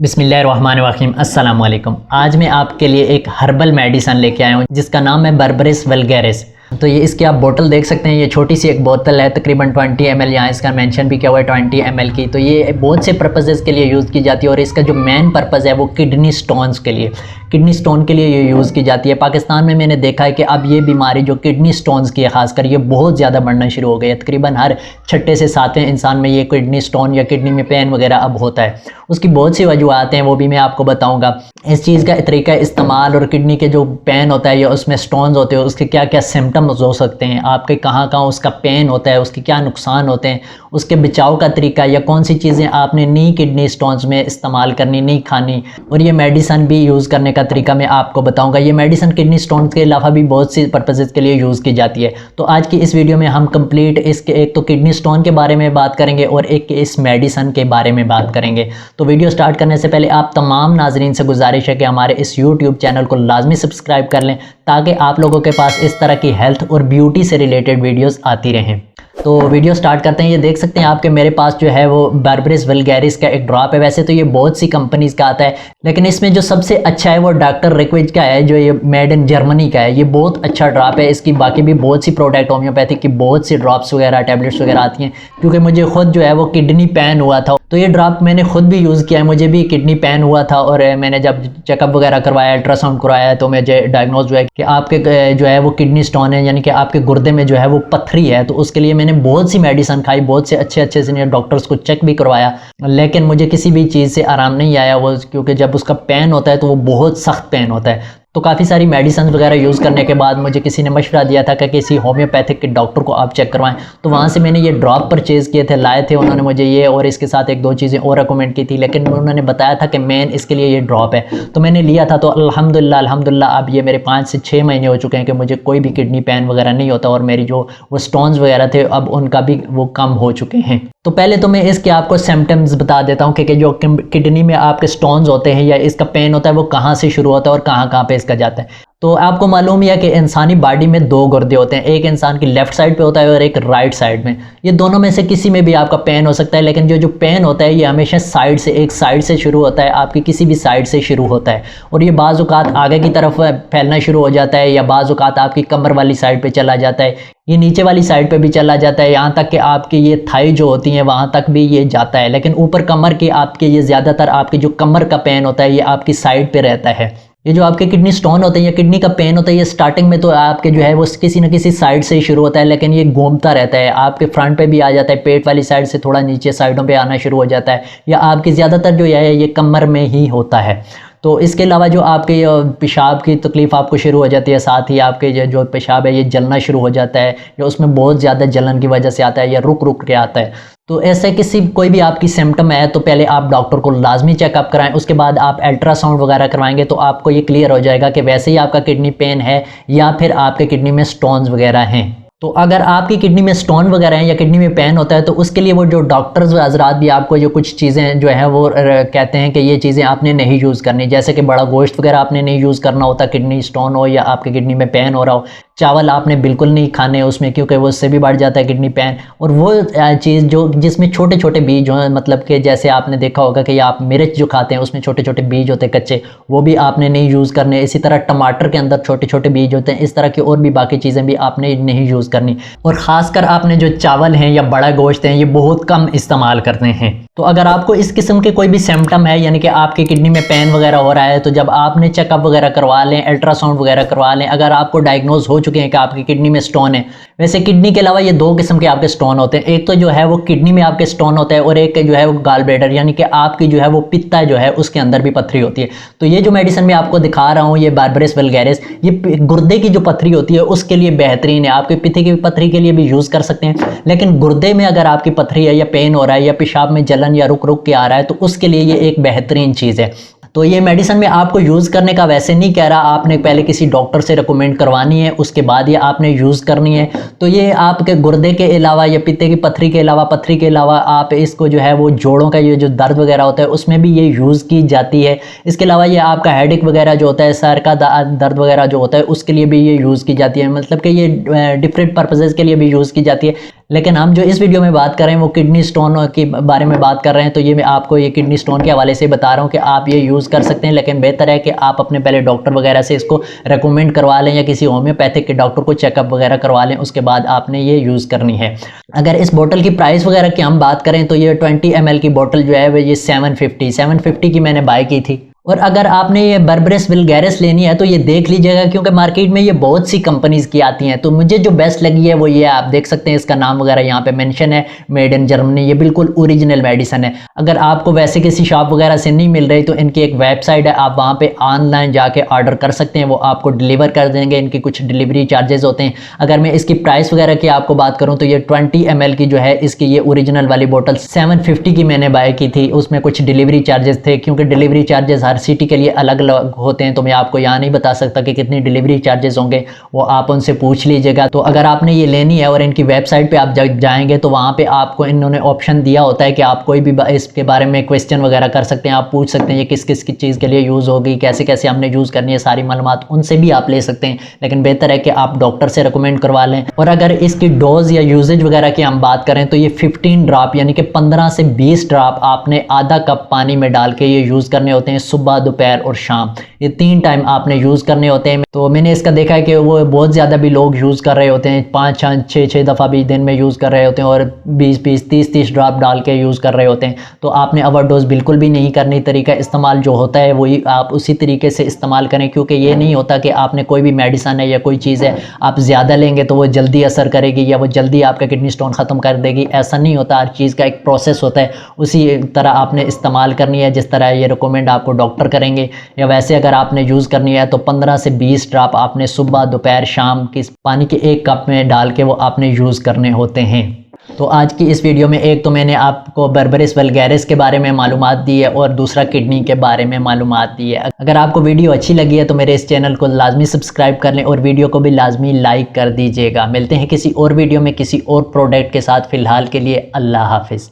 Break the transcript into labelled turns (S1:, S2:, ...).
S1: बिस्मिल्लाहिर्रहमानिर्रहीम अस्सलाम वालेकुम। आज मैं आपके लिए एक हर्बल मेडिसन लेके आया हूँ जिसका नाम है बर्बरिस वल्गैरिस। तो ये इसकी आप बोतल देख सकते हैं, ये छोटी सी एक बोतल है, तकरीबन 20 ml, यहाँ इसका मेंशन भी किया हुआ है 20 ml की। तो ये बहुत से पर्पसेस के लिए यूज़ की जाती है और इसका जो मेन पर्पज़ है वो किडनी स्टोन्स के लिए, किडनी स्टोन के लिए ये यूज़ की जाती है। पाकिस्तान में मैंने देखा है कि अब ये बीमारी जो किडनी स्टोन्स की है ख़ासकर, ये बहुत ज़्यादा बढ़ना शुरू हो गई है। तकरीबन हर 6 से 7वें इंसान में ये किडनी स्टोन या किडनी में पेन वगैरह अब होता है। उसकी बहुत सी वजूहत हैं, वो भी मैं आपको बताऊँगा। इस चीज़ का तरीका इस्तेमाल और किडनी के जो पेन होता है या उसमें स्टोन्स होते हैं उसके क्या क्या सिम्टम्स हो सकते हैं, आपके कहाँ कहाँ उसका पेन होता है, उसके क्या नुकसान होते हैं, उसके बचाव का तरीका या कौन सी चीज़ें आपने नहीं किडनी स्टोन्स में इस्तेमाल करनी, नहीं खानी, और ये मेडिसन भी यूज़ करने का तरीका मैं आपको बताऊंगा। ये मेडिसन किडनी स्टोन्स के अलावा भी बहुत सी पर्पसेस के लिए यूज़ की जाती है। तो आज की इस वीडियो में हम कंप्लीट इसके एक तो किडनी स्टोन के बारे में बात करेंगे और एक इस मेडिसन के बारे में बात करेंगे। तो वीडियो स्टार्ट करने से पहले आप तमाम नाजरीन से गुजारिश है कि हमारे इस यूट्यूब चैनल को लाजमी सब्सक्राइब कर लें ताकि आप लोगों के पास इस तरह की हेल्थ और ब्यूटी से रिलेटेड वीडियोस आती रहें। तो वीडियो स्टार्ट करते हैं। ये देख सकते हैं आपके मेरे पास जो है वो बर्बरिस वल्गैरिस का एक ड्रॉप है। वैसे तो ये बहुत सी कंपनीज का आता है, लेकिन इसमें जो सबसे अच्छा है वो डॉक्टर रिक्विज का है, जो ये मेड इन जर्मनी का है। ये बहुत अच्छा ड्रॉप है। इसकी बाकी भी बहुत सी प्रोडक्ट होम्योपैथिक की बहुत सी ड्रॉप्स वगैरह टैबलेट्स वगैरह आती हैं, क्योंकि मुझे खुद जो है वो किडनी पेन हुआ था। तो ये ड्रॉप मैंने खुद भी यूज़ किया है, मुझे भी किडनी पेन हुआ था और मैंने जब चेकअप वगैरह करवाया, अल्ट्रासाउंड करवाया, तो मुझे डायग्नोज हुआ कि आपके जो है वो किडनी स्टोन है, यानी कि आपके गुर्दे में जो है वो पत्थरी है। तो उसके लिए मैंने बहुत सी मेडिसिन खाई, बहुत से अच्छे सीनियर डॉक्टर्स को चेक भी करवाया, लेकिन मुझे किसी भी चीज़ से आराम नहीं आया वो, क्योंकि जब उसका पेन होता है तो वो बहुत सख्त पेन होता है। तो काफ़ी सारी मेडिसिन वगैरह यूज़ करने के बाद मुझे किसी ने मशवरा दिया था कि किसी होम्योपैथिक के डॉक्टर को आप चेक करवाएं। तो वहाँ से मैंने ये ड्रॉप परचेज़ किए थे, लाए थे उन्होंने मुझे ये, और इसके साथ एक दो चीज़ें और रिकमेंड की थी, लेकिन उन्होंने बताया था कि मेन इसके लिए ये ड्रॉप है। तो मैंने लिया था। तो अल्हम्दुलिल्लाह अब ये मेरे 5 से 6 महीने हो चुके हैं कि मुझे कोई भी किडनी पेन वगैरह नहीं होता, और मेरी जो वो स्टोन्स वगैरह थे अब उनका भी वो कम हो चुके हैं। तो पहले तो मैं इसके आपको सिम्टम्स बता देता हूँ कि जो किडनी में आपके स्टोन्स होते हैं या इसका पेन होता है वो कहाँ से शुरू होता है और कहाँ पे इसका जाता है। तो आपको मालूम ही है कि इंसानी बॉडी में 2 गुर्दे होते हैं, एक इंसान की लेफ्ट साइड पे होता है और एक राइट साइड में। ये दोनों में से किसी में भी आपका पेन हो सकता है, लेकिन जो पेन होता है ये हमेशा साइड से, एक साइड से शुरू होता है, आपकी किसी भी साइड से शुरू होता है, और ये बाज़ औक़ात आगे की तरफ फैलना शुरू हो जाता है, या बाज़ औक़ात आपकी कमर वाली साइड पे चला जाता है, ये नीचे वाली साइड पे भी चला जाता है, यहाँ तक कि आपकी ये थाई जो होती हैं वहाँ तक भी ये जाता है। लेकिन ऊपर कमर की आपके ये ज़्यादातर आपकी जो कमर का पेन होता है ये आपकी साइड पे रहता है। ये जो आपके किडनी स्टोन होते हैं या किडनी का पेन होता है, ये स्टार्टिंग में तो आपके जो है वो किसी न किसी साइड से ही शुरू होता है, लेकिन ये घूमता रहता है, आपके फ्रंट पे भी आ जाता है, पेट वाली साइड से थोड़ा नीचे साइडों पे आना शुरू हो जाता है, या आपकी ज़्यादातर जो है ये कमर में ही होता है। तो इसके अलावा जो आपके पेशाब की तकलीफ़ आपको शुरू हो जाती है, साथ ही आपके जो पेशाब है ये जलना शुरू हो जाता है, या उसमें बहुत ज़्यादा जलन की वजह से आता है, या रुक के आता है। तो ऐसे कोई भी आपकी सिम्टम है तो पहले आप डॉक्टर को लाजमी चेकअप कराएं, उसके बाद आप अल्ट्रासाउंड वगैरह करवाएंगे तो आपको ये क्लियर हो जाएगा कि वैसे ही आपका किडनी पेन है या फिर आपके किडनी में स्टोन्स वगैरह हैं। तो अगर आपकी किडनी में स्टोन वगैरह हैं या किडनी में पेन होता है तो उसके लिए वो जो डॉक्टर्स हजरात भी आपको जो कुछ चीज़ें जो है वो कहते हैं कि ये चीज़ें आपने नहीं यूज़ करनी, जैसे कि बड़ा गोश्त वगैरह आपने नहीं यूज़ करना होता, किडनी स्टोन हो या आपकी किडनी में पेन हो रहा हो। चावल आपने बिल्कुल नहीं खाने उसमें, क्योंकि वो उससे भी बढ़ जाता है किडनी पेन। और वो चीज़ जो जिसमें छोटे छोटे बीज हों, मतलब कि जैसे आपने देखा होगा कि आप मिर्च जो खाते हैं उसमें छोटे छोटे बीज होते हैं कच्चे, वो भी आपने नहीं यूज़ करने। इसी तरह टमाटर के अंदर छोटे छोटे बीज होते हैं, इस तरह की और भी बाकी चीज़ें भी आपने नहीं यूज़ करनी। और ख़ासकर आपने जो चावल हैं या बड़ा गोश्त हैं ये बहुत कम इस्तेमाल करते हैं। तो अगर आपको इस किस्म के कोई भी सिम्टम है, यानी कि आपकी किडनी में पेन वगैरह हो रहा है, तो जब आपने चेकअप वगैरह करवा लें, अल्ट्रासाउंड वगैरह करवा लें, अगर आपको डायग्नोज हो चुके हैं कि आपकी किडनी में स्टोन है। वैसे किडनी के अलावा ये 2 किस्म के आपके स्टोन होते हैं, एक तो जो है वो किडनी में आपके स्टोन होता है और एक जो है वो गॉल ब्लैडर, यानी कि आपकी जो है वो पित्ता जो है उसके अंदर भी पथरी होती है। तो ये जो मेडिसिन मैं आपको दिखा रहा हूँ ये बर्बरिस वल्गैरिस, ये गुर्दे की जो पथरी होती है उसके लिए बेहतरीन है। आपके पित्ते की पथरी के लिए भी यूज़ कर सकते हैं, लेकिन गुर्दे में अगर आपकी पथरी है या पेन हो रहा है या पेशाब में जलन या रुक के आ रहा है तो उसके लिए ये एक बेहतरीन चीज़ है। तो ये मेडिसिन मैं आपको यूज़ करने का वैसे नहीं कह रहा, आपने पहले किसी डॉक्टर से रिकमेंड करवानी है, उसके बाद ये आपने यूज़ करनी है। तो ये आपके गुर्दे के अलावा या पित्ते की पत्थरी के अलावा आप इसको जो है वो जोड़ों का ये जो दर्द वगैरह होता है उसमें भी ये यूज़ की जाती है। इसके अलावा ये आपका हेडेक वगैरह जो होता है, सर का दर्द वगैरह जो होता है उसके लिए भी ये यूज़ की जाती है। मतलब कि ये डिफरेंट पर्पसेस के लिए भी यूज़ की जाती है। लेकिन हम जो इस वीडियो में बात कर रहे हैं वो किडनी स्टोन के बारे में बात कर रहे हैं। तो ये मैं आपको ये किडनी स्टोन के हवाले से बता रहा हूँ कि आप ये यूज़ कर सकते हैं, लेकिन बेहतर है कि आप अपने पहले डॉक्टर वगैरह से इसको रेकमेंड करवा लें या किसी होम्योपैथिक के डॉक्टर को चेकअप वगैरह करवा लें, उसके बाद आपने ये यूज़ करनी है। अगर इस बोतल की प्राइस वगैरह की हम बात करें तो ये 20 ml की बोतल जो है वो ये 750 की मैंने बाय की थी। और अगर आपने ये बर्बरेस वल्गैरिस लेनी है तो ये देख लीजिएगा, क्योंकि मार्केट में ये बहुत सी कंपनीज की आती हैं। तो मुझे जो बेस्ट लगी है वो ये आप देख सकते हैं, इसका नाम वगैरह यहाँ पे मेंशन है, मेड इन जर्मनी। ये बिल्कुल ओरिजिनल मेडिसिन है। अगर आपको वैसे किसी शॉप वगैरह से नहीं मिल रही तो इनकी एक वेबसाइट है, आप वहाँ पे ऑनलाइन जाके ऑर्डर कर सकते हैं, वो आपको डिलीवर कर देंगे। इनके कुछ डिलीवरी चार्जेस होते हैं। अगर मैं इसकी प्राइस वगैरह की आपको बात करूँ तो ये 20 ml की जो है इसकी ये ओरिजिनल वाली बोतल 750 की मैंने बाय की थी। उसमें कुछ डिलीवरी चार्जेस थे, क्योंकि डिलीवरी चार्जेस हर सिटी के लिए अलग अलग होते हैं। तो मैं आपको यहाँ नहीं बता सकता कि कितनी डिलीवरी चार्जेस होंगे, वो आप उनसे पूछ लीजिएगा। तो अगर आपने ये लेनी है और इनकी वेबसाइट पे आप जाएंगे तो वहाँ पे आपको इन्होंने ऑप्शन दिया होता है कि आप कोई भी इसके बारे में क्वेश्चन वगैरह कर सकते हैं। आप पूछ सकते हैं ये किस किस की चीज़ के लिए यूज़ होगी, कैसे कैसे हमने यूज़ करनी है, सारी मालूमात उनसे भी आप ले सकते हैं। लेकिन बेहतर है कि आप डॉक्टर से रिकमेंड करवा लें। और अगर इसकी डोज या यूजेज वगैरह की हम बात करें तो ये 15 ड्रॉप यानी कि 15 से 20 ड्रॉप आपने आधा कप पानी में डाल के ये यूज़ करने होते हैं, सुबह, दोपहर और शाम। ये 3 टाइम आपने यूज़ करने होते हैं। तो मैंने इसका देखा है कि वो बहुत ज़्यादा भी लोग यूज़ कर रहे होते हैं, 5-6 दफ़ा भी दिन में यूज़ कर रहे होते हैं और 20-20 30-30 ड्रॉप डाल के यूज़ कर रहे होते हैं। तो आपने ओवरडोज बिल्कुल भी नहीं करनी। तरीका इस्तेमाल जो होता है वही आप उसी तरीके से इस्तेमाल करें, क्योंकि ये नहीं होता कि आपने कोई भी मेडिसिन है या कोई चीज़ है आप ज़्यादा लेंगे तो वो जल्दी असर करेगी या वो जल्दी आपका किडनी स्टोन ख़त्म कर देगी। ऐसा नहीं होता, हर चीज़ का एक प्रोसेस होता है। उसी तरह आपने इस्तेमाल करनी है जिस तरह ये रिकमेंड आपको डॉक्टर करेंगे। या वैसे अगर आपने यूज़ करनी है तो 15 से 20 ड्रॉप आपने सुबह, दोपहर, शाम की पानी के 1 कप में डाल के वो आपने यूज़ करने होते हैं। तो आज की इस वीडियो में एक तो मैंने आपको बर्बरेस वल्गैरिस के बारे में मालूमात दी है और दूसरा किडनी के बारे में मालूमात दी है। अगर आपको वीडियो अच्छी लगी है तो मेरे इस चैनल को लाजमी सब्सक्राइब कर लें और वीडियो को भी लाजमी लाइक कर दीजिएगा। मिलते हैं किसी और वीडियो में किसी और प्रोडक्ट के साथ। फ़िलहाल के लिए अल्लाह हाफिज़।